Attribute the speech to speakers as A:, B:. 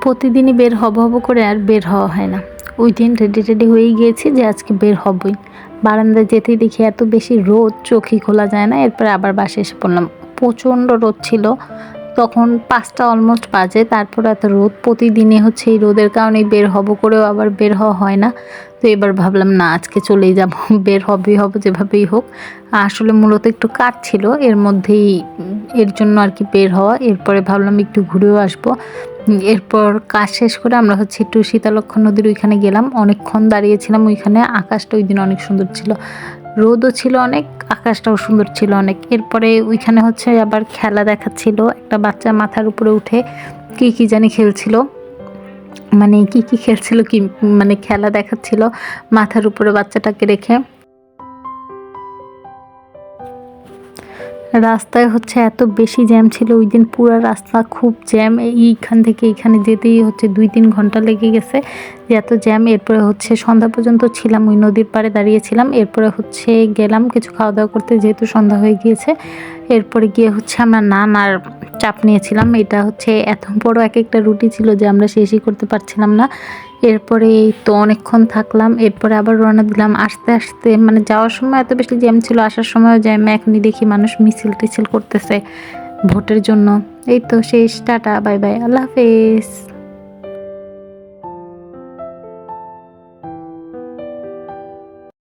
A: প্রতিদিনই বের হব হব করে আর বের হওয়া হয় না। ওই দিন রেডি রেডি হয়েই গিয়েছি যে আজকে বের হবই। বারান্দায় যেতেই দেখি এত বেশি রোদ, চোখই খোলা যায় না। এরপরে আবার বাসায় এসে পড়লাম। প্রচণ্ড রোদ ছিল। তখন ৫টা অলমোস্ট বাজে, তারপর এত রোদ। প্রতিদিনই হচ্ছে এই রোদের কারণেই বের হব করেও আবার বের হওয়া হয় না। তো এবার ভাবলাম না, আজকে চলেই যাব, বের হবেই হব যেভাবেই হোক। আসলে মূলত একটু কাজ ছিল, এর মধ্যেই এর জন্য আর কি বের হওয়া। এরপরে ভাবলাম একটু ঘুরেও আসবো। এরপর কাজ শেষ করে আমরা হচ্ছে একটু শীতলক্ষ্যা নদীর ওইখানে গেলাম। অনেকক্ষণ দাঁড়িয়েছিলাম ওইখানে। আকাশটা ওই দিন অনেক সুন্দর ছিল, রোদও ছিল অনেক, আকাশটাও সুন্দর ছিল অনেক। এরপরে ওইখানে হচ্ছে আবার খেলা দেখাচ্ছিল। একটা বাচ্চা মাথার উপরে উঠে কি জানি খেলছিল, মানে কি খেলছিল, কি মানে খেলা দেখাচ্ছিল মাথার উপরে বাচ্চাটাকে রেখে। রাস্তায় হচ্ছে এত বেশি জ্যাম ছিল ওই দিন, পুরো রাস্তা খুব জ্যাম। এইখান থেকে এইখানে যেতেই হচ্ছে ২-৩ ঘন্টা লেগে গেছে, যে এত জ্যাম। এরপরে হচ্ছে সন্ধ্যা পর্যন্ত ছিলাম ওই নদীর পাড়ে দাঁড়িয়েছিলাম। এরপরে হচ্ছে গেলাম কিছু খাওয়া দাওয়া করতে, যেহেতু সন্ধ্যা হয়ে গিয়েছে। এরপরে গিয়ে হচ্ছে আমরা নান আর চাপ নিয়েছিলাম। এটা হচ্ছে এত বড় এক একটা রুটি ছিল যে আমরা শেষই করতে পারছিলাম না। এরপরে এই তো অনেকক্ষণ থাকলাম। এরপরে আবার রওনা দিলাম। আস্তে আস্তে মানে যাওয়ার সময় এত বেশি জ্যাম ছিল, আসার সময়ও জ্যাম। এখনই দেখি মানুষ মিছিল টিছিল করতেছে ভোটের জন্য। এই তো শেষ, টাটা বাই বাই, আল্লাহ হাফেজ।